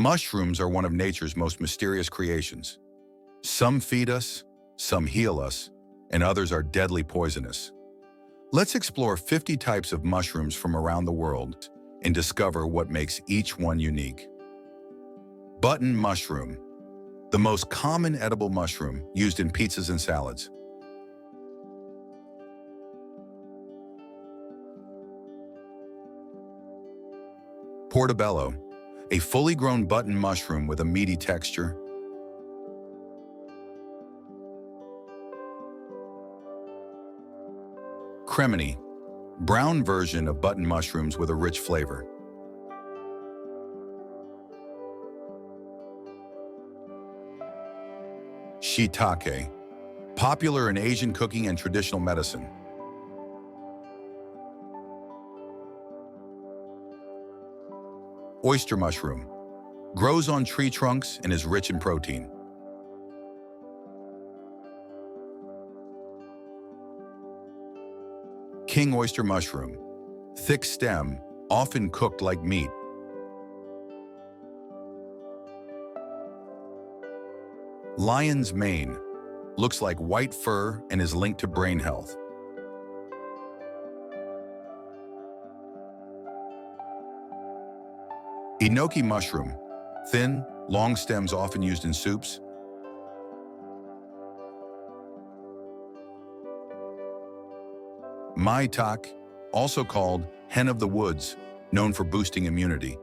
Mushrooms are one of nature's most mysterious creations. Some feed us, some heal us, and others are deadly poisonous. Let's explore 50 types of mushrooms from around the world and discover what makes each one unique. Button mushroom, the most common edible mushroom used in pizzas and salads. Portobello, a fully grown button mushroom with a meaty texture. Cremini, brown version of button mushrooms with a rich flavor. Shiitake, popular in Asian cooking and traditional medicine. Oyster mushroom, grows on tree trunks and is rich in protein. King oyster mushroom, thick stem, often cooked like meat. Lion's mane, looks like white fur and is linked to brain health. Enoki mushroom, thin, long stems often used in soups. Maitake, also called hen of the woods, known for boosting immunity.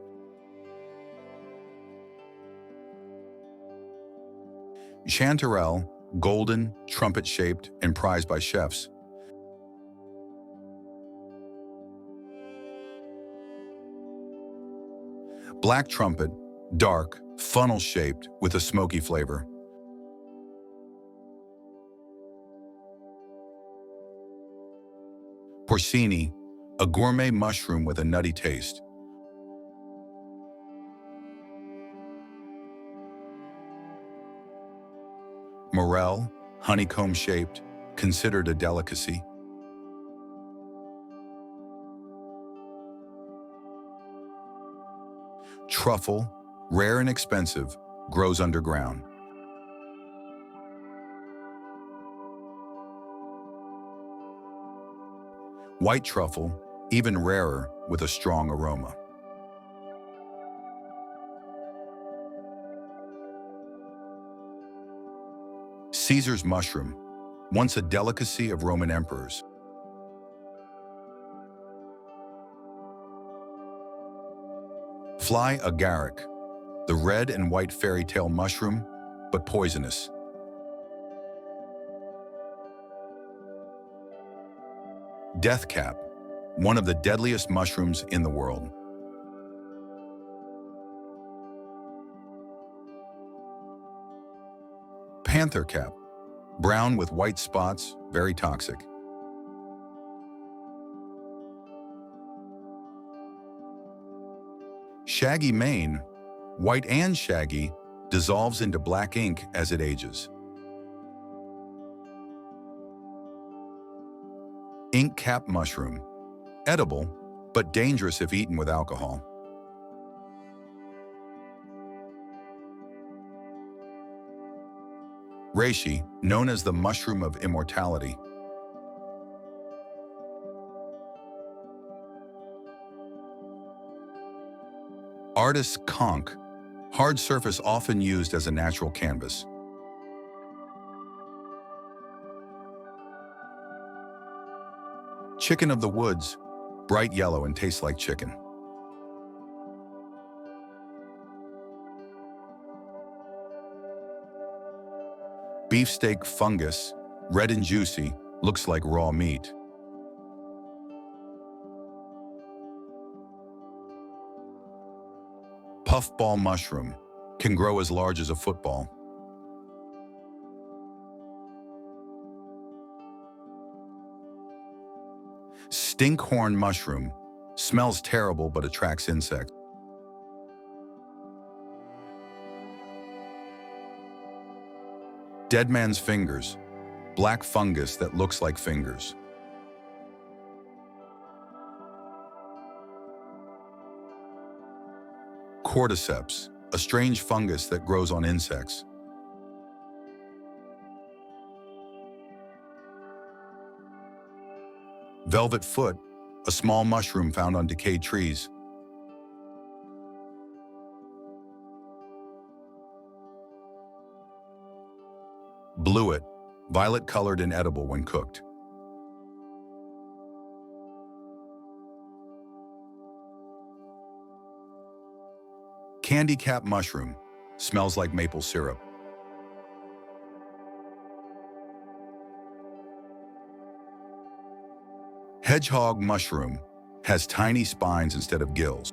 Chanterelle, golden, trumpet-shaped, and prized by chefs. Black trumpet, dark, funnel-shaped with a smoky flavor. Porcini, a gourmet mushroom with a nutty taste. Morel, honeycomb-shaped, considered a delicacy. Truffle, rare and expensive, grows underground. White truffle, even rarer, with a strong aroma. Caesar's mushroom, once a delicacy of Roman emperors. Fly agaric, the red and white fairy tale mushroom, but poisonous. Death cap, one of the deadliest mushrooms in the world. Panther cap, brown with white spots, very toxic. Shaggy Mane, white and shaggy, dissolves into black ink as it ages. Ink cap mushroom, edible, but dangerous if eaten with alcohol. Reishi, known as the mushroom of immortality. Artist's conch, hard surface often used as a natural canvas. Chicken of the woods, bright yellow and tastes like chicken. Beefsteak fungus, red and juicy, looks like raw meat. Puffball mushroom, can grow as large as a football. Stinkhorn mushroom, smells terrible but attracts insects. Dead man's fingers, black fungus that looks like fingers. Cordyceps, a strange fungus that grows on insects. Velvet foot, a small mushroom found on decayed trees. Blewit, violet-colored and edible when cooked. Candy cap mushroom, smells like maple syrup. Hedgehog mushroom, has tiny spines instead of gills.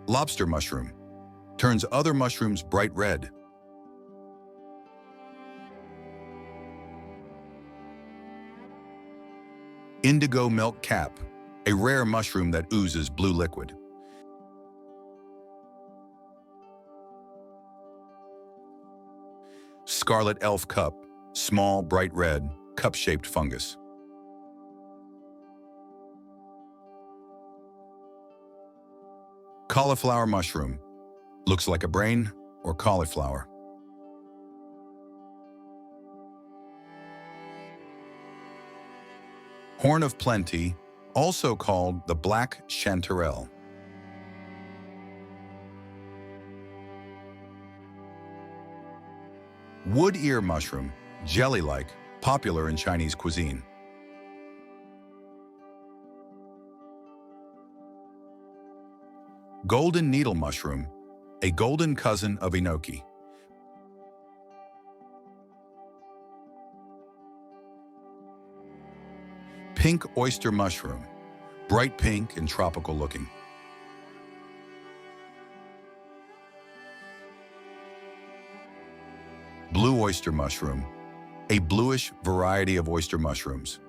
Lobster mushroom, turns other mushrooms bright red. Indigo Milk Cap, a rare mushroom that oozes blue liquid. Scarlet Elf Cup, small, bright red, cup-shaped fungus. Cauliflower mushroom, looks like a brain or cauliflower. Horn of plenty, also called the black chanterelle. Wood ear mushroom, jelly-like, popular in Chinese cuisine. Golden needle mushroom, a golden cousin of enoki. Pink oyster mushroom, bright pink and tropical looking. Blue oyster mushroom, a bluish variety of oyster mushrooms.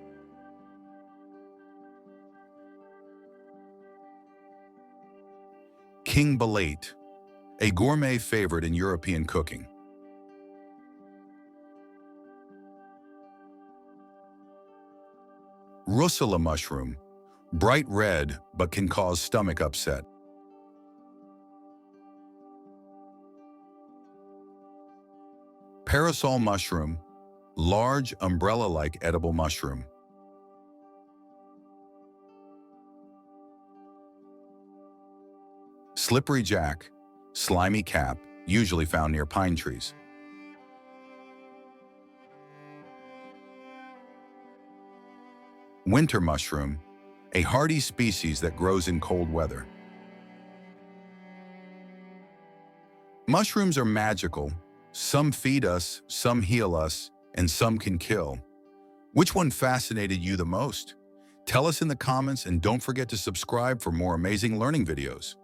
King Bolete, a gourmet favorite in European cooking. Russula mushroom, bright red but can cause stomach upset. Parasol mushroom, large umbrella-like edible mushroom. Slippery jack, slimy cap, usually found near pine trees. Winter mushroom, a hardy species that grows in cold weather. Mushrooms are magical. Some feed us, some heal us, and some can kill. Which one fascinated you the most? Tell us in the comments and don't forget to subscribe for more amazing learning videos.